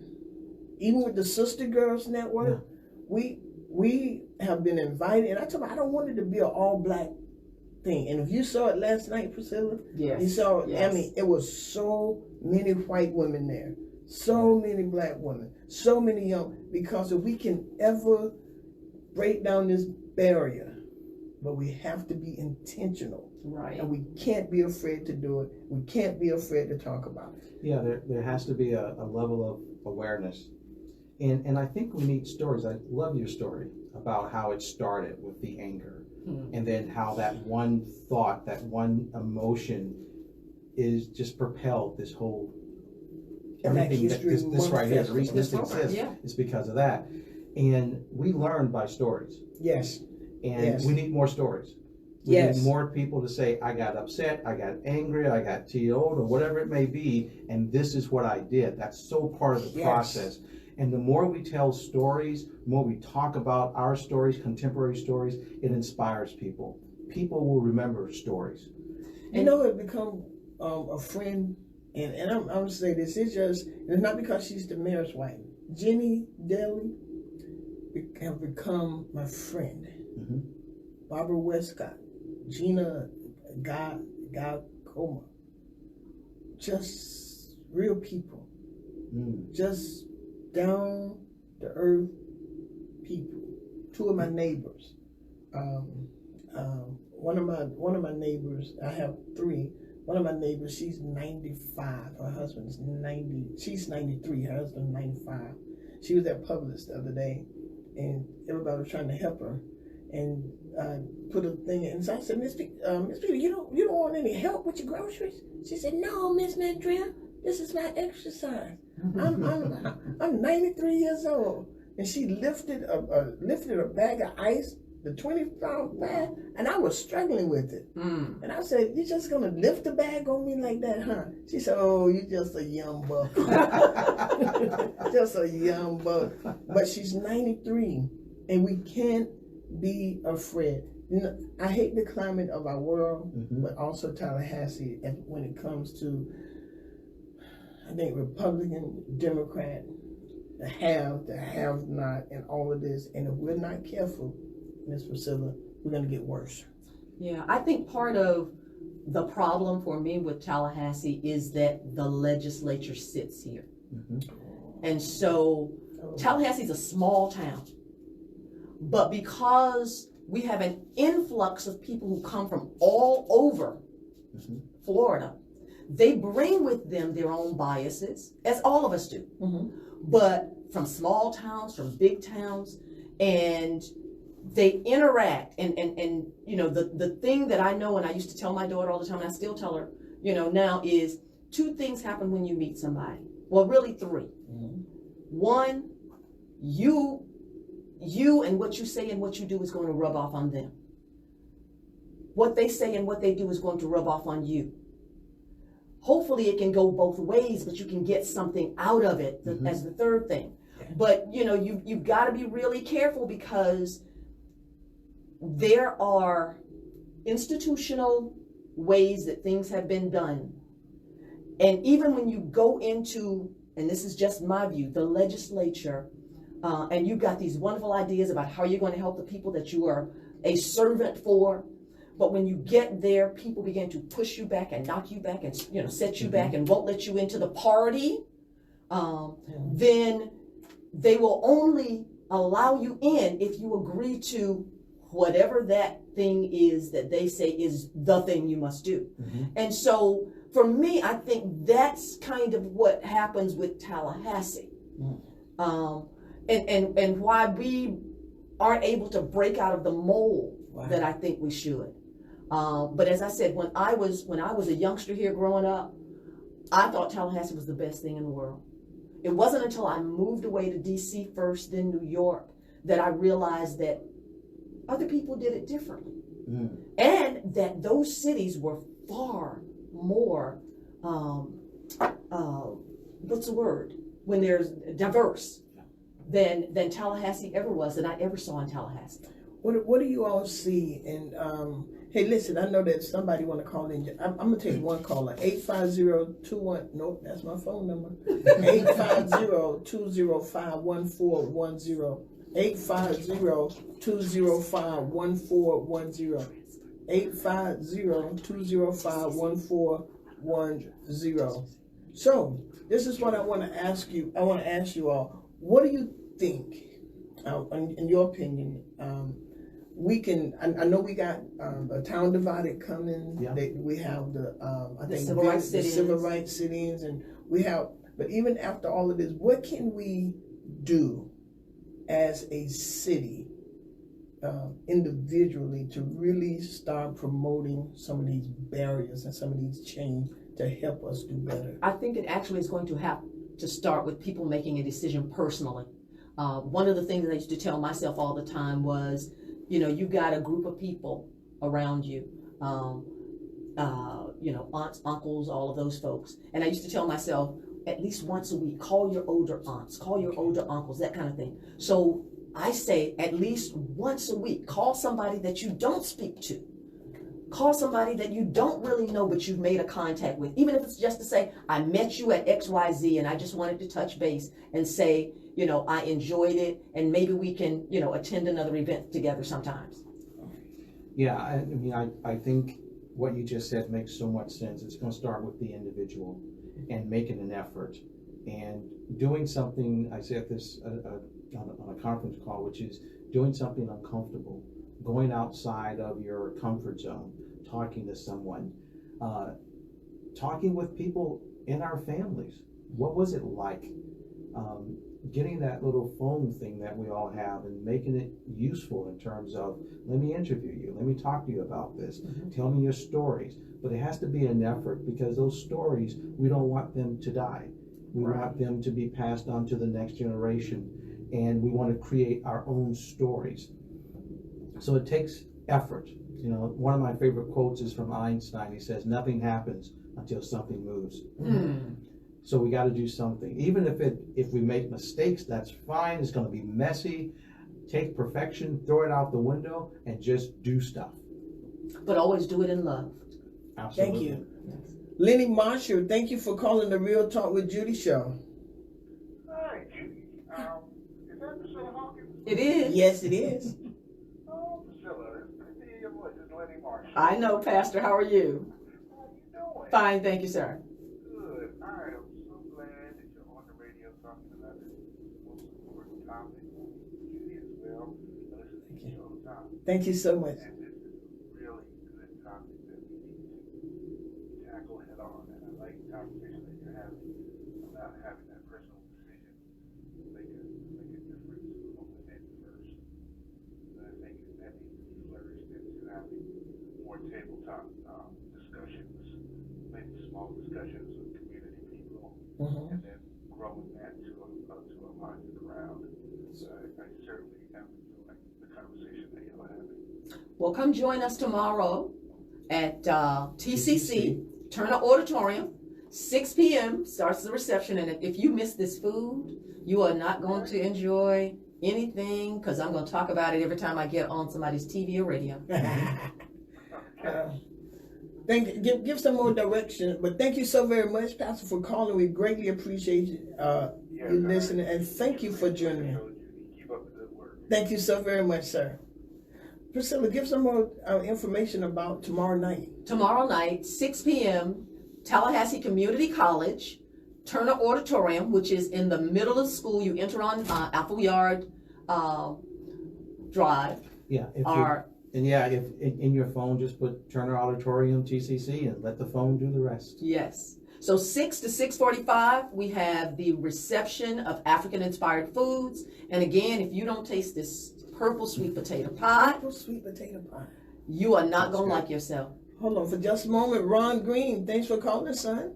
Even with the Sister Girls Network, we have been invited, and I told them I don't want it to be an all black thing. And if you saw it last night, Priscilla, Yes. you saw. Yes. I mean, it was so many white women there, so many black women, so many young. Because if we can ever break down this barrier, but we have to be intentional. Right. And we can't be afraid to do it. We can't be afraid to talk about it. Yeah, there has to be a level of awareness. And I think we need stories. I love your story about how it started with the anger, and then how that one thought, that one emotion is just propelled this whole, everything that this right here, the reason this exists is because of that. And we learn by stories. Yes. And Yes. we need more stories. We Yes. need more people to say, I got upset, I got angry, I got TO'd, or whatever it may be, and this is what I did. That's so part of the Yes. process. And the more we tell stories, the more we talk about our stories, contemporary stories, it inspires people. People will remember stories. You know, it become a friend, and I'm gonna say this. It's not because she's the mayor's wife. Jenny Daly have become my friend. Barbara Westcott, Gina Gacoma, just real people, just down to earth people. Two of my neighbors, one of my neighbors, I have three. One of my neighbors, she's 95. Her husband's 90. She's 93. Her husband's 95. She was at Publix the other day, and everybody was trying to help her, and put a thing in. And so I said, Miss Peter, you don't want any help with your groceries? She said, No, Miss Mandria, this is my exercise. I'm 93 years old, and she lifted a bag of ice, the 20-pound bag, and I was struggling with it. And I said, "You just gonna lift the bag on me like that, huh?" She said, "Oh, you just a young buck, just a young buck." But she's 93, and we can't be afraid. You know, I hate the climate of our world, but also Tallahassee, and when it comes to, I think, Republican, Democrat, the have not, and all of this. And if we're not careful, Ms. Priscilla, we're going to get worse. Yeah, I think part of the problem for me with Tallahassee is that the legislature sits here. And so Tallahassee's a small town, but because we have an influx of people who come from all over Florida. They bring with them their own biases, as all of us do, Mhm. but from small towns, from big towns, and they interact. And you know, the thing that I know, and I used to tell my daughter all the time, and I still tell her, you know, now is 2 things happen when you meet somebody. Well, really 3. Mhm. One, you and what you say and what you do is going to rub off on them. What they say and what they do is going to rub off on you. Hopefully it can go both ways, but you can get something out of it as the 3rd thing. But you know, you've got to be really careful, because there are institutional ways that things have been done. And even when you go into, and this is just my view, the legislature, and you've got these wonderful ideas about how you're going to help the people that you are a servant for. But when you get there, people begin to push you back and knock you back and, you know, set you back and won't let you into the party. Then they will only allow you in if you agree to whatever that thing is that they say is the thing you must do. And so for me, I think that's kind of what happens with Tallahassee. And why we aren't able to break out of the mold that I think we should. But as I said, when I was a youngster here growing up, I thought Tallahassee was the best thing in the world. It wasn't until I moved away to DC first, then New York, that I realized that other people did it differently. And that those cities were far more, what's the word? When there's diverse than Tallahassee ever was, that I ever saw in Tallahassee. What do you all see? And hey, listen, I know that somebody want to call in. I'm gonna take one caller. 850-21. Nope, that's my phone number. 850-205-1410. 850-205-1410. 850-205-1410. So this is what I want to ask you. I want to ask you all. What do you think, in your opinion? We can. I know we got a town divided coming. Yeah. We have the I think civil rights the sit-ins. civil rights sit-ins, and we have. But even after all of this, what can we do as a city, individually, to really start promoting some of these barriers and some of these change to help us do better? I think it actually is going to have to start with people making a decision personally. One of the things that I used to tell myself all the time was, you know, you got a group of people around you, you know, aunts, uncles, all of those folks. And I used to tell myself, at least once a week, call your older aunts, call your older uncles, that kind of thing. So I say at least once a week, call somebody that you don't speak to. Call somebody that you don't really know, but you've made a contact with. Even if it's just to say, I met you at XYZ and I just wanted to touch base and say, you know, I enjoyed it, and maybe we can, you know, attend another event together sometimes. Yeah, I mean, I think what you just said makes so much sense. It's going to start with the individual and making an effort and doing something. I said this on a conference call, which is doing something uncomfortable, going outside of your comfort zone, talking to someone, talking with people in our families. What was it like? Getting that little phone thing that we all have and making it useful in terms of, let me interview you, let me talk to you about this, tell me your stories. But it has to be an effort, because those stories, we don't want them to die. We want them to be passed on to the next generation, and we want to create our own stories. So it takes effort. You know, one of my favorite quotes is from Einstein. He says, nothing happens until something moves. So we got to do something. Even if we make mistakes, that's fine. It's going to be messy. Take perfection, throw it out the window, and just do stuff. But always do it in love. Absolutely. Thank you. Lenny Marshall, thank you for calling the Real Talk with Judy show. Hi, Judy. Is that Priscilla Hawkins? It is. Yes, it is. Oh, Priscilla, it's good to hear your voice. It's Lenny Marshall. I know, Pastor. How are you? How you doing? Fine, thank you, sir. Good. I am so glad that you're on the radio talking about this most important topic. Judy as well. I listen to you all the time. Thank you so much. And this is a really good topic that we need to tabletop discussions, maybe small discussions with community people, Mhm. and then growing that to a larger crowd. So I certainly am enjoying the conversation that you're having. Well, come join us tomorrow at TCC, Turner Auditorium. 6 p.m. starts the reception, and if you miss this food, you are not going to enjoy anything, because I'm going to talk about it every time I get on somebody's TV or radio. Give some more direction, but thank you so very much, Pastor, for calling. We greatly appreciate you listening, and thank you for joining me. Keep up the good work. Thank you so very much, sir. Priscilla, give some more information about tomorrow night. Tomorrow night, 6 p.m., Tallahassee Community College, Turner Auditorium, which is in the middle of the school. You enter on Appleyard Drive. Yeah, if in your phone, just put Turner Auditorium TCC and let the phone do the rest. Yes. So 6 to 6:45, we have the reception of African-inspired foods. And again, if you don't taste this purple sweet potato pie, Apple sweet potato pie. you are not That's going to good. like yourself. Hold on for just a moment. Ron Green, thanks for calling, son.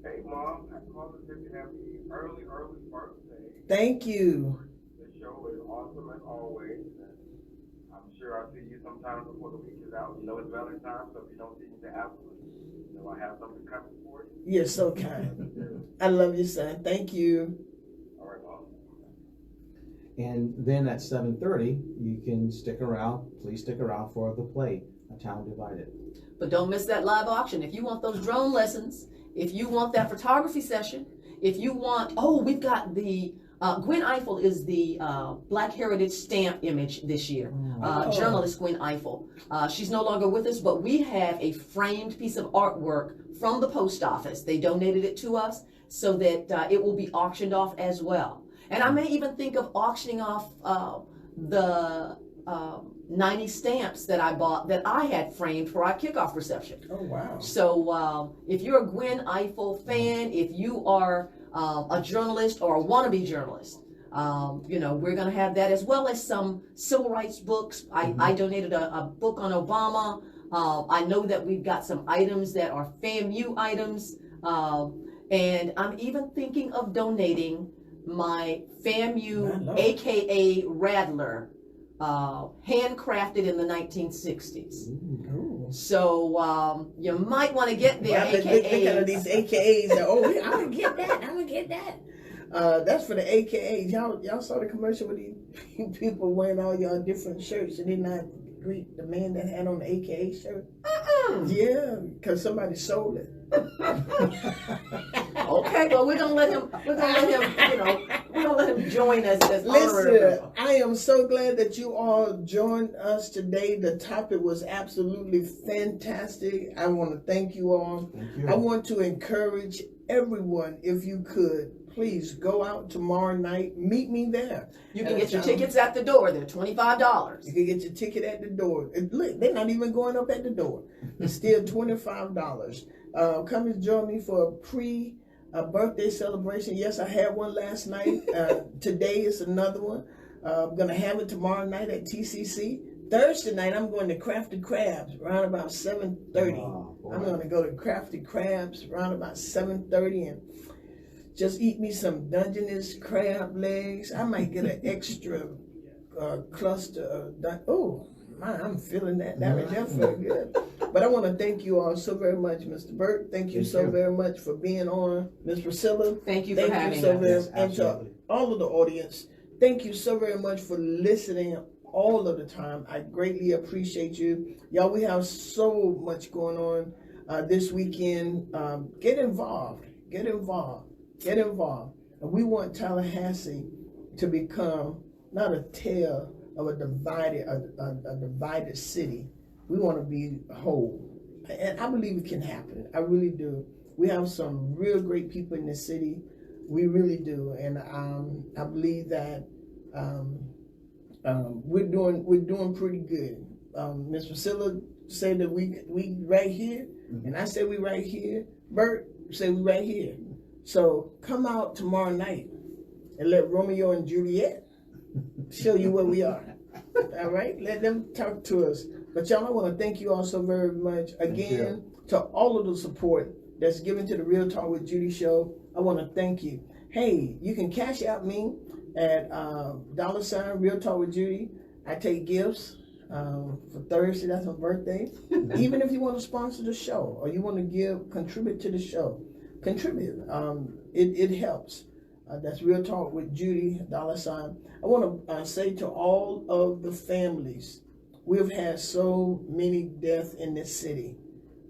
Hey, Mom, I called to say happy early birthday. Ttake you. The show is awesome as always. And I'm sure I'll see you sometime before the week is out. You know it's Valentine's, so if you don't see me the afterwards, you know I have something coming for you. You're so kind. I love you, son. Thank you. All right, Mom. And then at 7:30, you can stick around. Please stick around for the play, A Town Divided. But don't miss that live auction. If you want those drone lessons, if you want that photography session, if you want, we've got the, Gwen Eiffel is the Black Heritage stamp image this year. Oh. Journalist Gwen Eiffel. She's no longer with us, but we have a framed piece of artwork from the post office. They donated it to us so that it will be auctioned off as well. And I may even think of auctioning off the 90 stamps that I bought that I had framed for our kickoff reception. Oh, wow. So if you're a Gwen Eiffel fan, if you are a journalist or a wannabe journalist, we're going to have that, as well as some civil rights books. I donated a book on Obama. I know that we've got some items that are FAMU items. And I'm even thinking of donating my FAMU, aka Radler, handcrafted in the 1960s. Ooh. So you might want to get there, Wow, look at AKA. these AKAs. I'm gonna get that. I'm gonna get that. That's for the AKAs. Y'all saw the commercial with these people wearing all y'all different shirts and did not greet the man that had on the AKA shirt. Yeah, because somebody sold it. Okay, well we're gonna let him. We're gonna let him join us as honorary Listen, member. I am so glad that you all joined us today. The topic was absolutely fantastic. I want to thank you all. Thank you. I want to encourage everyone, if you could, please go out tomorrow night. Meet me there. You can get your tickets at the door. They're $25. You can get your ticket at the door. Look, they're not even going up at the door. It's still $25. Come and join me for a birthday celebration. Yes, I had one last night. Today is another one. I'm going to have it tomorrow night at TCC. Thursday night, I'm going to Crafty Crabs around about 7:30. Oh, boy. I'm going to go to Crafty Crabs around about 7:30 and just eat me some Dungeness crab legs. I might get an extra cluster of I'm feeling that. That felt good. But I want to thank you all so very much, Mr. Burt. Thank you so very much for being on. Ms. Priscilla, Thank you for having so us. very Yes, much. And to absolutely. all of the audience, thank you so very much for listening all of the time. I greatly appreciate you. Y'all, we have so much going on this weekend. Get involved. Get involved. Get involved. And we want Tallahassee to become not a tale of a divided city. We want to be whole. And I believe it can happen. I really do. We have some real great people in the city. We really do. And I believe that we're doing pretty good. Ms. Priscilla said that we right here, and I said we right here. Bert said we right here. So come out tomorrow night and let Romeo and Juliet show you where we are. All right? Let them talk to us. But y'all, I want to thank you all so very much again to all of the support that's given to the Real Talk with Judy show. I want to thank you. Hey, you can cash out me at $ Real Talk with Judy. I take gifts for Thursday. That's my birthday. Even if you want to sponsor the show or you want to contribute to the show, contribute. It helps. That's Real Talk with Judy $. I want to say to all of the families, we've had so many deaths in this city.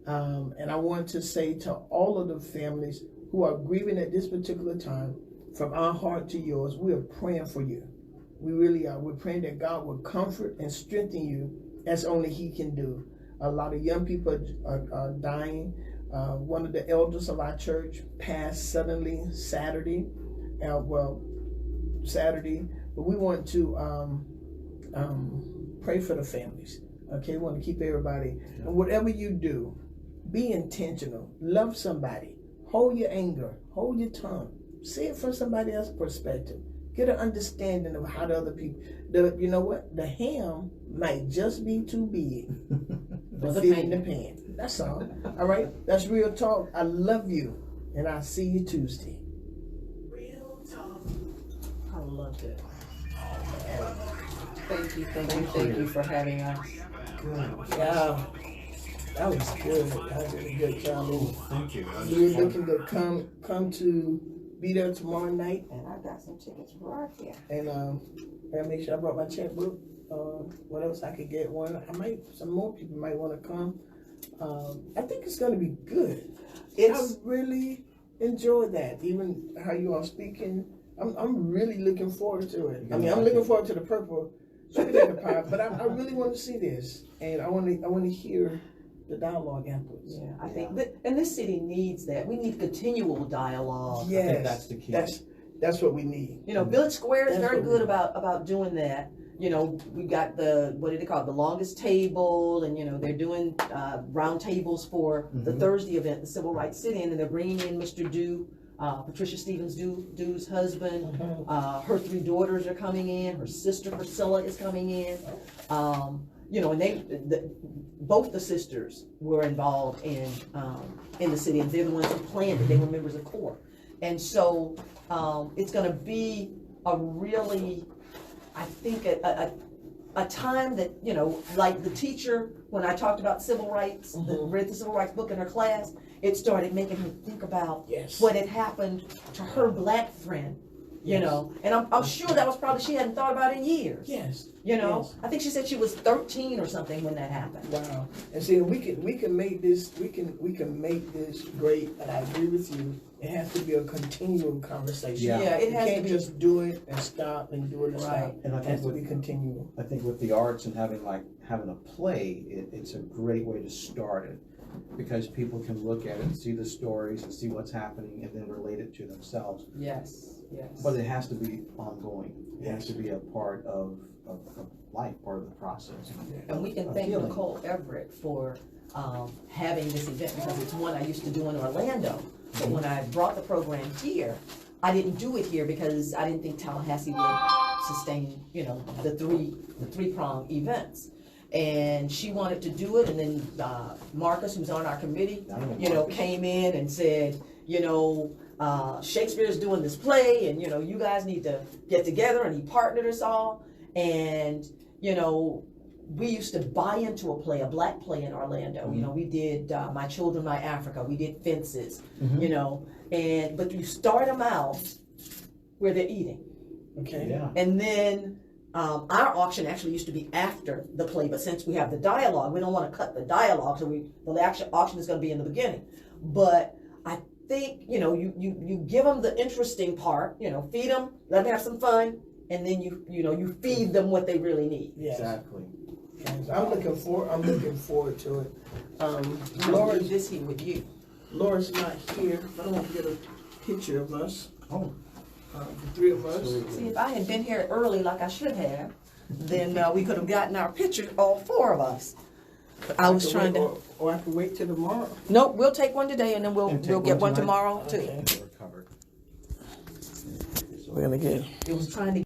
And I want to say to all of the families who are grieving at this particular time, from our heart to yours, we are praying for you. We really are. We're praying that God will comfort and strengthen you as only He can do. A lot of young people are dying. One of the elders of our church passed suddenly Saturday. Saturday. But we want to pray for the families. Okay, we want to keep everybody. And whatever you do, be intentional. Love somebody. Hold your anger. Hold your tongue. See it from somebody else's perspective. Get an understanding of how the other people. You know what? The ham might just be too big for fitting the pan. That's all. All right. That's Real Talk. I love you, and I'll see you Tuesday. Real Talk. I love it. Thank you for having us. Yeah, that was good. That was a good job. Thank you. We're looking to come to be there tomorrow night. And I got some tickets right here. And I make sure I brought my checkbook. What else I could get one? Some more people might want to come. I think it's going to be good. I really enjoyed that. Even how you are speaking, I'm really looking forward to it. I mean, I'm looking forward to the purple potato pie, but I really want to see this, and I want to hear the dialogue afterwards. Yeah, I think and this city needs that. We need continual dialogue. Yes, I think that's the key. That's what we need. You know, Village Square is That's very what good we- about doing that. You know, we got what do they call it, the longest table, and you know they're doing round tables for the Thursday event, the Civil Rights Sit-In, and they're bringing in Mr. Dew, Patricia Stevens Dew's husband. Her 3 daughters are coming in. Her sister Priscilla is coming in. You know, and both the sisters were involved in the city, and they're the ones who planned it. They were members of CORE, and so it's going to be a really, I think, a time that, you know, like the teacher, when I talked about civil rights, read the civil rights book in her class, it started making her think about what had happened to her black friend, you know, and I'm sure that was probably she hadn't thought about in years. Yes. You know, Yes. I think she said she was 13 or something when that happened. Wow. And see, we can make this make this great. And I agree with you. It has to be a continual conversation. Yeah. Yeah, it You has to can't be. just do it and stop and do it and Right. stop. And I It has think to be continual. I think with the arts and having a play, it's a great way to start it, because people can look at it and see the stories and see what's happening and then relate it to themselves. Yes. But it has to be ongoing. It has to be a part of life, part of the process. And we can Of thank healing. Nicole Everett for having this event, because it's one I used to do in Orlando. But when I brought the program here, I didn't do it here because I didn't think Tallahassee would sustain, you know, the three-prong events. And she wanted to do it, and then Marcus, who's on our committee, you know, came in and said, you know, Shakespeare's doing this play, and you know, you guys need to get together, and he partnered us all. And you know, we used to buy into a play, a black play in Orlando. You know, we did My Children, My Africa. We did Fences. You know, but you start them out where they're eating, Okay. Yeah. and then our auction actually used to be after the play. But since we have the dialogue, we don't want to cut the dialogue, so the actual auction is going to be in the beginning. But I think, you know, you give them the interesting part. You know, feed them, let them have some fun, and then you feed them what they really need. Yes. Exactly. Yes. I'm looking forward to it. I'm Laura's leave this here with you. Laura's not here, but I want to get a picture of us. Oh. The 3 of us. See, if I had been here early like I should have, then we could have gotten our picture, all 4 of us. I was trying to. Or I could wait till tomorrow. Nope, we'll take one today, and then we'll And take get one one tonight? tomorrow too. Okay. We're covered. We're gonna get. It was trying to